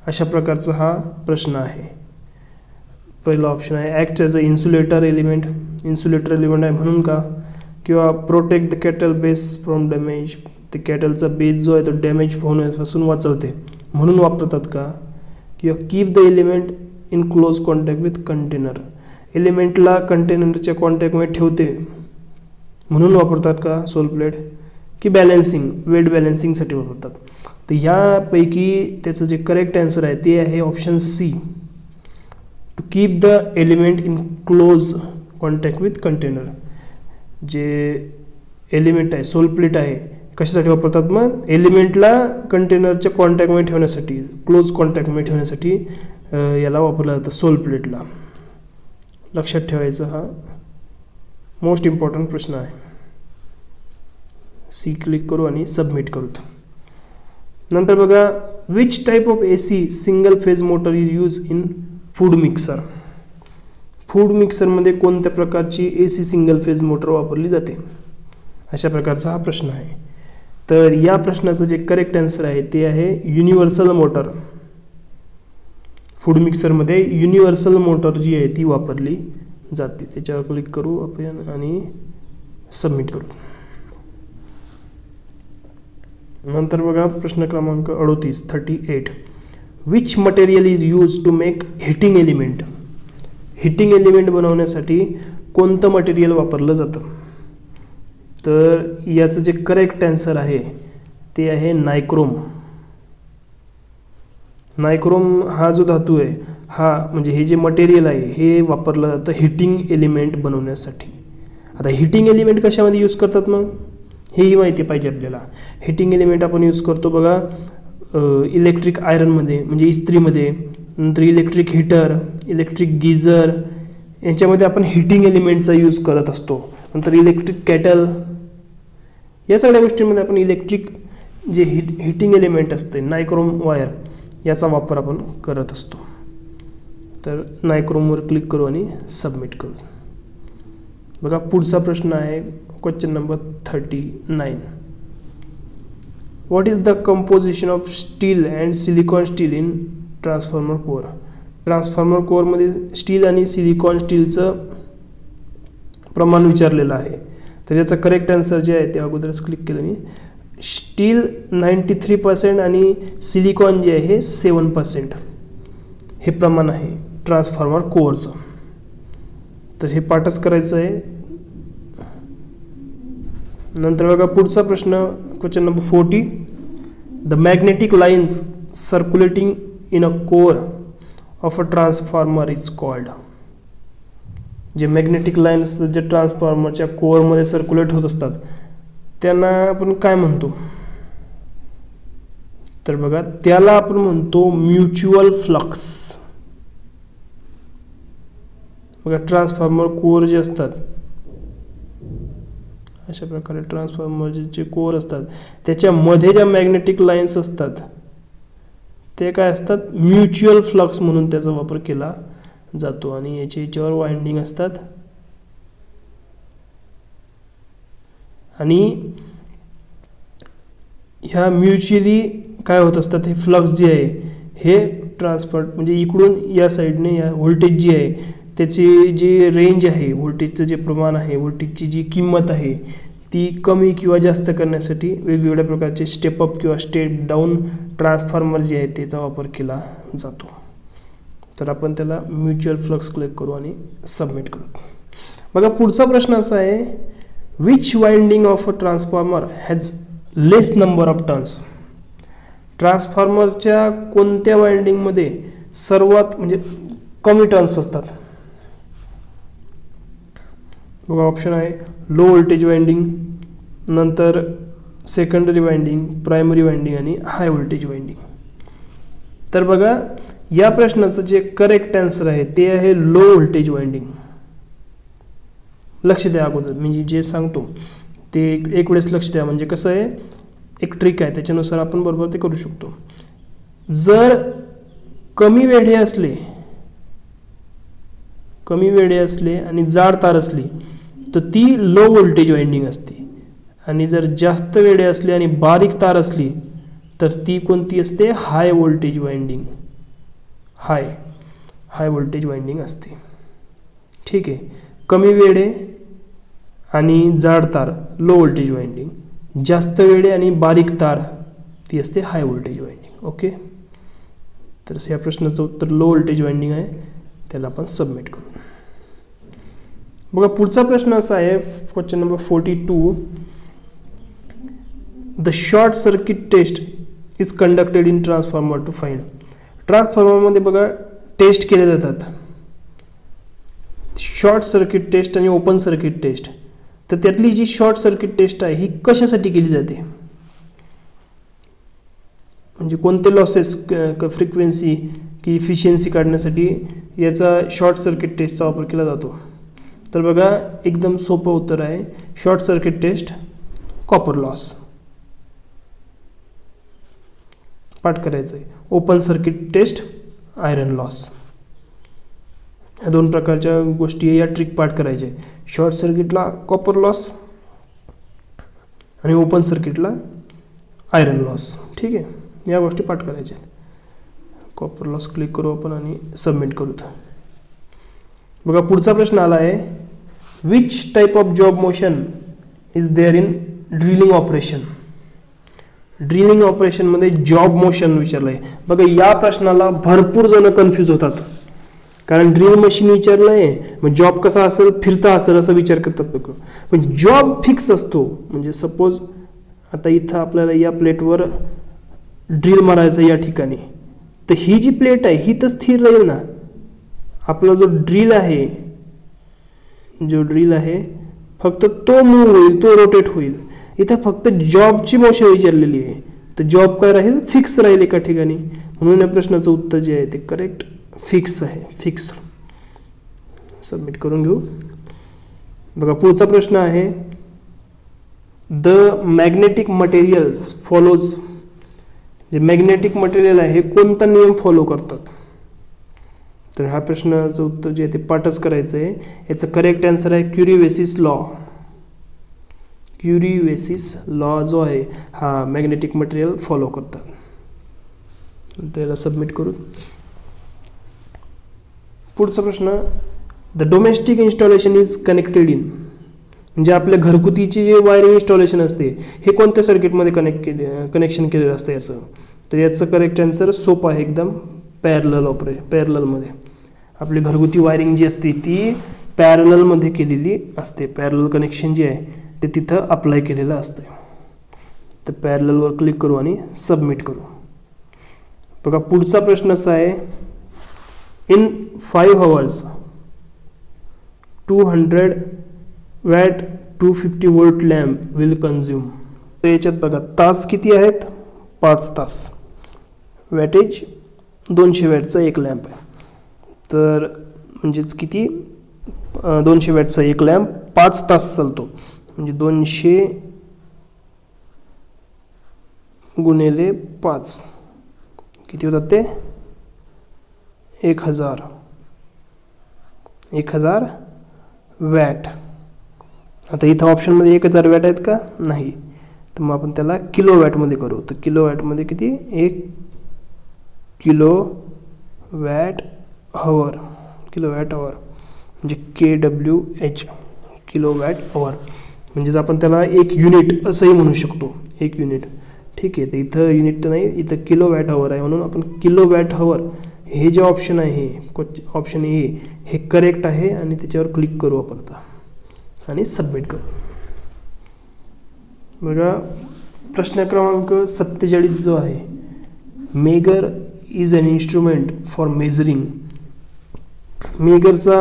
अशा प्रकारचा हा प्रश्न आहे. पहिला ऑप्शन आहे act as a insulator element. Insulator element आहे म्हणून का, किंवा protect the cattle base from damage. ते कॅटलचा बेस जो आहे तो डॅमेज होण्यापासून वाचवते म्हणून वापरतात का, किंवा keep the element in close contact with container. एलिमेंटला कंटेनरच्या कॉन्टॅक्टमध्ये ठेवते म्हणून वापरतात का सोल प्लेट, की बॅलन्सिंग, वेट बॅलन्सिंगसाठी वापरतात. तर यापैकी त्याचं जे करेक्ट आन्सर आहे ते आहे option C, to keep the element in close contact with container. जे एलिमेंट आहे सोल प्लेट आहे कशासाठी वापरतात, मग एलिमेंटला कंटेनरच्या कॉन्टॅक्टमध्ये ठेवण्यासाठी, क्लोज कॉन्टॅक्टमध्ये ठेवण्यासाठी याला वापरलं जातं सोल प्लेटला. लक्षात ठेवायचं, हा मोस्ट इम्पॉर्टंट प्रश्न आहे. सी क्लिक करू आणि सबमिट करू. नंतर बघा which type of AC single phase motor is use in food mixer. Food मिक्सरमध्ये कोणत्या प्रकारची AC सिंगल फेज मोटर वापरली जाते, अशा प्रकारचा हा प्रश्न आहे. तर या प्रश्नाचं जे करेक्ट आन्सर आहे ते आहे युनिव्हर्सल मोटर. फूड मिक्सरमध्ये युनिव्हर्सल मोटर जी आहे ती वापरली जाते. त्याच्यावर क्लिक करू आपण आणि सबमिट करू. नंतर बघा प्रश्न क्रमांक 38. Which material is use to make heating element. Heating element बनवण्यासाठी कोणतं मटेरियल वापरलं जातं. तर याचं जे करेक्ट आन्सर आहे ते आहे नायक्रोम. नायक्रोम हा जो धातू आहे हा म्हणजे हे जे मटेरियल आहे हे वापरलं जातं हिटिंग एलिमेंट बनवण्यासाठी. आता हिटिंग एलिमेंट कशामध्ये यूज करतात मग हेही माहिती पाहिजे आपल्याला. हिटिंग एलिमेंट आपण यूज करतो बघा इलेक्ट्रिक आयरनमध्ये म्हणजे इस्त्रीमध्ये, नंतर इलेक्ट्रिक हीटर, इलेक्ट्रिक गीझर यांच्यामध्ये आपण हिटिंग एलिमेंटचा यूज करत असतो. नंतर इलेक्ट्रिक कॅटल या सगळ्या गोष्टींमध्ये आपण इलेक्ट्रिक जे हिटिंग एलिमेंट असते नायक्रोम वायर याचा वापर आपण करत असतो. तर नायक्रोमवर क्लिक करू आणि सबमिट करू. बघा पुढचा प्रश्न आहे question number 39. What is the composition of steel and silicon steel in transformer core. Transformer कोअरमध्ये स्टील आणि सिलिकॉन स्टीलचं प्रमाण विचारलेलं आहे. तर याचा करेक्ट आन्सर जे आहे ते अगोदरच क्लिक केलं मी. स्टील 93% आणि सिलिकॉन जे आहे हे 7% हे प्रमाण आहे ट्रान्सफॉर्मर कोअरचं. तर हे पाठच करायचं आहे. नंतर बघा पुढचा प्रश्न question number 40. The magnetic lines circulating in a core of a transformer is called. जे मॅग्नेटिक लाईन्स जे ट्रान्सफॉर्मरच्या कोअरमध्ये सर्क्युलेट होत असतात त्यांना आपण काय म्हणतो. तर बघा त्याला आपण म्हणतो म्युच्युअल फ्लक्स. बघा ट्रान्सफॉर्मर कोअर जे असतात अशा प्रकारे ट्रान्सफॉर्मरचे जे कोअर असतात त्याच्यामध्ये ज्या मॅग्नेटिक लाईन्स असतात ते काय असतात म्युच्युअल फ्लक्स म्हणून त्याचा वापर केला जातो. आणि याच्यावर वाइंडिंग असतात आणि ह्या म्युच्युअली काय होत असतात हे फ्लक्स जे आहे हे ट्रान्सफर म्हणजे इकडून या साईडने या व्होल्टेज जी आहे त्याची जी रेंज आहे व्होल्टेजचं जे प्रमाण आहे व्होल्टेजची जी किंमत आहे ती कमी किंवा जास्त करण्यासाठी वेगवेगळ्या प्रकारचे स्टेप अप किंवा स्टेप डाऊन ट्रान्सफॉर्मर जे आहे त्याचा वापर केला जातो. तर आपण त्याला म्युच्युअल फ्लक्स क्लिक करू आणि सबमिट करू. बघा पुढचा प्रश्न असा आहे, which winding of a transformer has less number of turns. ट्रान्सफॉर्मरच्या कोणत्या वाइंडिंगमध्ये सर्वात म्हणजे कमी टर्न्स असतात. बघा ऑप्शन आहे लो व्होल्टेज वाइंडिंग, नंतर सेकंडरी वाइंडिंग, प्रायमरी वाइंडिंग आणि हाय व्होल्टेज वाइंडिंग. तर बघा या प्रश्नाचं जे करेक्ट आन्सर आहे ते आहे लो व्होल्टेज वाइंडिंग. लक्ष द्या अगोदर, म्हणजे जे सांगतो ते एक वेळेस लक्ष द्या, म्हणजे कसं आहे एक ट्रिक आहे त्याच्यानुसार आपण बरोबर ते करू शकतो. जर कमी वेढे असले आणि जाड तार असली तर ती लो व्होल्टेज वाइंडिंग असते, आणि जर जास्त वेढे असले आणि बारीक तार असली तर ती कोणती असते, high voltage winding. High voltage winding असते. ठीक आहे, कमी वेढे आणि जाड तार लो व्होल्टेज वाइंडिंग, जास्त वेढे आणि बारीक तार ती असते हाय व्होल्टेज वाइंडिंग. ओके, तर या प्रश्नाचं उत्तर लो व्होल्टेज वाइंडिंग आहे, त्याला आपण सबमिट करू. बघा पुढचा प्रश्न असा आहे, question number 42. The short circuit test is conducted in transformer to find. ट्रान्सफॉर्मरमध्ये बघा टेस्ट केले जातात, शॉर्ट सर्किट टेस्ट आणि ओपन सर्किट टेस्ट. तर त्यातली जी शॉर्ट सर्किट टेस्ट आहे ही कशासाठी केली जाते, म्हणजे कोणते लॉसेस, फ्रिक्वेन्सी की इफिशियन्सी काढण्यासाठी याचा शॉर्ट सर्किट टेस्टचा वापर केला जातो. तर बघा एकदम सोपं उत्तर आहे, short circuit test copper loss. पाठ करायचं आहे. Open circuit test iron loss. या दोन प्रकारच्या गोष्टी या ट्रिक पाठ करायच्या. शॉर्ट सर्किटला कॉपर लॉस आणि ओपन सर्किटला आयरन लॉस. ठीक आहे, या गोष्टी पाठ करायच्या. कॉपर लॉस क्लिक करू आपण आणि सबमिट करू. बघा पुढचा प्रश्न आला आहे, which type of job motion is there in drilling operation. Drilling ऑपरेशनमध्ये जॉब मोशन विचारलं आहे. बघा या प्रश्नाला भरपूर जण कन्फ्यूज होतात, कारण ड्रिल मशीन विचारलं आहे मग जॉब कसा असेल, फिरता असेल असा विचार करतात लोक. पण जॉब फिक्स असतो, म्हणजे सपोज आता इथं आपल्याला या प्लेटवर ड्रिल मारायचं या ठिकाणी, तर ही जी प्लेट आहे ही तर स्थिर राहील ना. आपला जो ड्रिल आहे फक्त तो मूव्ह होईल, तो रोटेट होईल. इथं फक्त जॉबची मोशन विचारलेली आहे, तर जॉब काय राहील, फिक्स राहील एका ठिकाणी. म्हणून या प्रश्नाचं उत्तर जे आहे ते करेक्ट फिक्स आहे, फिक्स. सबमिट करून घेऊ. बघा पुढचा प्रश्न आहे, द मॅग्नेटिक मटेरियल्स फॉलोज. जे मॅग्नेटिक मटेरियल आहे हे कोणता नियम फॉलो करतात. तर ह्या प्रश्नाचं उत्तर जे आहे ते पाठच करायचं आहे. याचं करेक्ट आन्सर आहे क्युरी-वेसिस लॉ. क्युरी-वेसिस लॉ जो आहे हा मॅग्नेटिक मटेरियल फॉलो करतात. त्याला सबमिट करू. पुढचा प्रश्न, the domestic installation is connected in. म्हणजे आपल्या घरगुतीची जे वायरिंग इन्स्टॉलेशन असते हे कोणत्या सर्किटमध्ये कनेक्शन केलेलं असतं याचं. तर याचं करेक्ट आन्सर सोपं आहे एकदम, पॅरललमध्ये. आपली घरगुती वायरिंग जी असते ती पॅरललमध्ये केलेली असते. पॅरलल कनेक्शन जे आहे ते तिथं अप्लाय केलेलं असतं. तर पॅरललवर क्लिक करू आणि सबमिट करू. बघा पुढचा प्रश्न असा आहे, in 5 hours 200 watt 250 volt lamp will consume. तर याच्यात बघा तास किती आहेत, 5 तास. वॅटेज 200 वॅटचा एक लॅम्प आहे. तर म्हणजेच किती, 200 वॅटचा एक लॅम्प 5 तास चालतो. म्हणजे 200 गुणिले 5 किती होतात ते, 1000 वॅट. आता इथं ऑप्शनमध्ये 1000 वॅट आहेत का, नाही. तर मग आपण त्याला किलो वॅटमध्ये करू. तर किलो वॅटमध्ये किती, 1 किलो वॅट हवर. म्हणजे KWH, किलो वॅट हवर. म्हणजेच आपण त्याला 1 युनिट असंही म्हणू शकतो. 1 युनिट ठीक आहे. तर इथं युनिट नाही, इथं किलोवॅट हवर आहे, म्हणून आपण किलोवॅट हवर हे जे ऑप्शन आहे, ऑप्शन ए हे करेक्ट आहे आणि त्याच्यावर क्लिक करू आपण आता आणि सबमिट करू. बघा प्रश्न क्रमांक 47 जो आहे, megger is an instrument for measuring. मेगरचा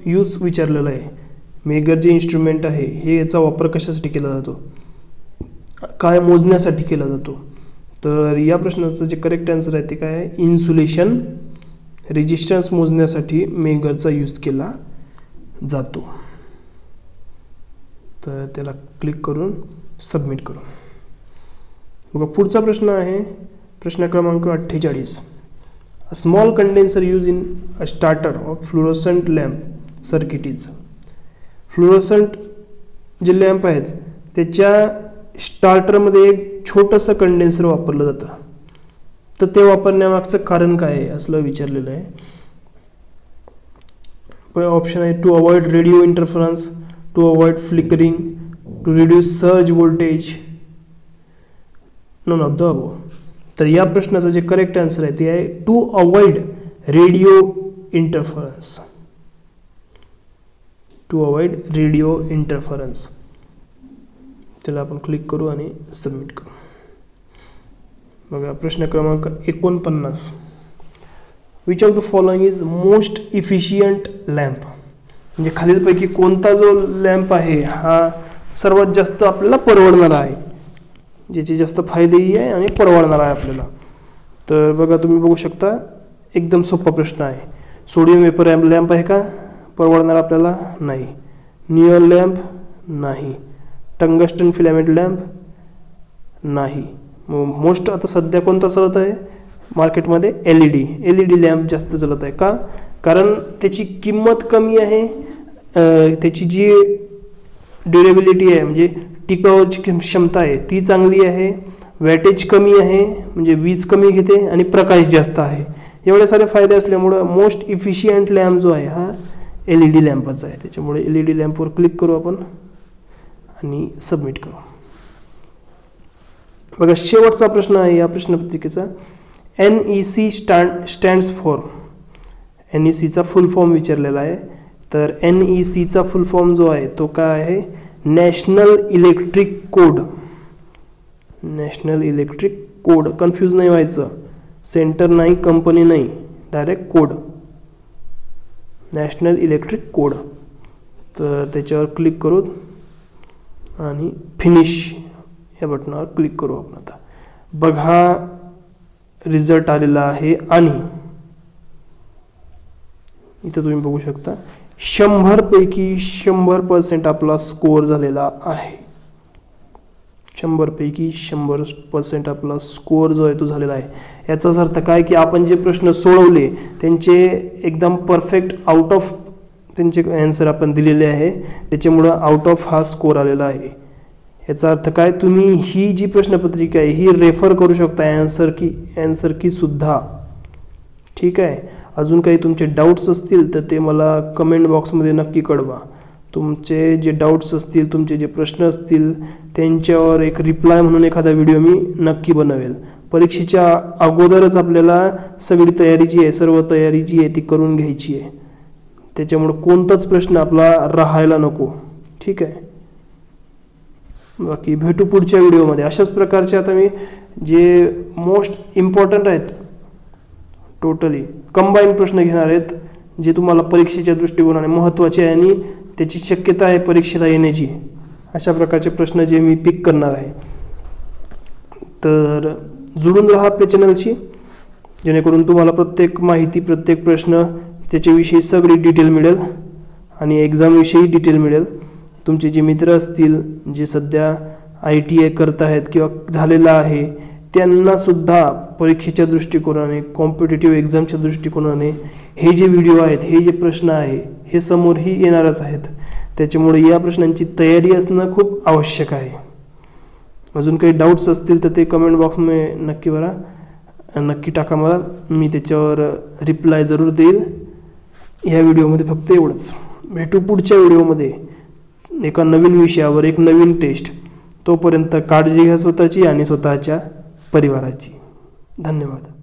यूज विचारलेला आहे. मेगर जे इन्स्ट्रुमेंट आहे हे याचा वापर कशासाठी केला जातो, काय मोजण्यासाठी केला जातो. तर या प्रश्नाचं जे करेक्ट आन्सर आहे ते काय आहे, इन्सुलेशन रेजिस्टन्स मोजण्यासाठी मेगरचा यूज केला जातो. तर त्याला क्लिक करून सबमिट करू. बघा पुढचा प्रश्न आहे प्रश्न क्रमांक 48. A small condenser use in a starter of fluorescent lamp circuit is. Fluorescent जे लॅम्प आहेत त्याच्या स्टार्टरमध्ये एक छोटंसं कंडेन्सर वापरलं जातं. तर ते वापरण्यामागचं कारण काय आहे असं विचारलेलं आहे. ऑप्शन आहे to avoid radio interference, to avoid flickering, to reduce surge voltage, none of the above. तर या प्रश्नाचं जे करेक्ट आन्सर आहे ते आहे to avoid radio interference. To avoid radio interference. त्याला आपण क्लिक करू आणि सबमिट करू. बघा प्रश्न क्रमांक 49. Which of the following is most efficient lamp. म्हणजे खालीलपैकी कोणता जो लॅम्प आहे हा सर्वात जास्त आपल्याला परवडणारा आहे, ज्याचे जास्त फायदेही आहे आणि परवडणार आहे आपल्याला. तर बघा तुम्ही बघू शकता एकदम सोपा प्रश्न आहे. सोडियम वेपर लॅम्प आहे का परवडणार आपल्याला, नाही. निऑन लॅम्प नाही. टंगस्टन फिलामेंट लॅम्प नाही. मोस्ट आता सध्या कोणता चालत आहे मार्केटमध्ये, एलईडी लॅम्प जास्त चालत आहे. का, कारण त्याची किंमत कमी आहे, त्याची जी ड्युरेबिलिटी आहे म्हणजे टिकाऊची क्षमता आहे ती चांगली आहे, वॅटेज कमी आहे म्हणजे वीज कमी घेते आणि प्रकाश जास्त आहे. एवढे सारे फायदे असल्यामुळं मोस्ट इफिशियंट लॅम्प जो आहे हा एलईडी लॅम्पचा आहे. त्याच्यामुळे एलईडी लॅम्पवर क्लिक करू आपण आणि सबमिट करू. बघा शेवटचा प्रश्न आहे या प्रश्नपत्रिकेचा. NEC stands for. NECचा फुल फॉर्म विचारलेला आहे. तर NECचा फुल फॉर्म जो आहे तो काय आहे, national electric code. National electric code, confuse नाही व्हायचं, सेंटर नाही, कंपनी नाही, direct code, national electric code. तर त्याच्यावर क्लिक करू आणि फिनिश या बटनावर क्लिक करू आपण. आता बघा रिझल्ट आलेला आहे आणि इथं तुम्ही बघू शकता 100 पैकी 100% आपला स्कोअर झालेला आहे. 100 पैकी 100% आपला स्कोअर जो आहे तो झालेला आहे. याचाच अर्थ काय की आपण जे प्रश्न सोडवले त्यांचे एकदम परफेक्ट आउट ऑफ त्यांचे आन्सर आपण दिलेले आहे, त्याच्यामुळं आउट ऑफ हा स्कोअर आलेला आहे. याचा अर्थ काय, तुम्ही ही जी प्रश्नपत्रिका आहे ही रेफर करू शकता आन्सर की सुद्धा. ठीक आहे. अजून काही तुमचे डाऊट्स असतील तर ते मला कमेंट बॉक्समध्ये नक्की कळवा. तुमचे जे डाऊट्स असतील, तुमचे जे प्रश्न असतील त्यांच्यावर एक रिप्लाय म्हणून एखादा व्हिडिओ मी नक्की बनवेल. परीक्षेच्या अगोदरच आपल्याला सगळी तयारी जी आहे, सर्व तयारी जी आहे ती करून घ्यायची आहे. त्याच्यामुळे कोणताच प्रश्न आपला राहायला नको. ठीक आहे. बाकी भेटू पुढच्या व्हिडिओमध्ये. अशाच प्रकारचे आता मी जे मोस्ट इम्पॉर्टंट आहेत टोटली कंबाईन प्रश्न घेणार आहेत, जे तुम्हाला परीक्षेच्या दृष्टिकोनाने महत्त्वाचे आहे आणि त्याची शक्यता आहे परीक्षेला येण्याची, अशा प्रकारचे प्रश्न जे मी पिक करणार आहे. तर जुळून राहा आपल्या चॅनलशी, जेणेकरून तुम्हाला प्रत्येक माहिती, प्रत्येक प्रश्न त्याच्याविषयी सगळी डिटेल मिळेल आणि एक्झामविषयी डिटेल मिळेल. तुमचे जे मित्र असतील जे सध्या ITI करत आहेत किंवा झालेला आहे त्यांनासुद्धा परीक्षेच्या दृष्टिकोनाने, कॉम्पिटेटिव्ह एक्झामच्या दृष्टिकोनाने हे जे व्हिडिओ आहेत, हे जे प्रश्न आहे हे समोरही येणारच आहेत. त्याच्यामुळे या प्रश्नांची तयारी असणं खूप आवश्यक आहे. अजून काही डाऊट्स असतील तर ते कमेंट बॉक्समध्ये नक्की टाका मला, मी त्याच्यावर रिप्लाय जरूर देईल. ह्या व्हिडिओमध्ये फक्त एवढंच. भेटू पुढच्या व्हिडिओमध्ये एका नवीन विषयावर, एक नवीन टेस्ट. तोपर्यंत काळजी घ्या स्वतःची आणि स्वतःच्या परिवाराची. धन्यवाद.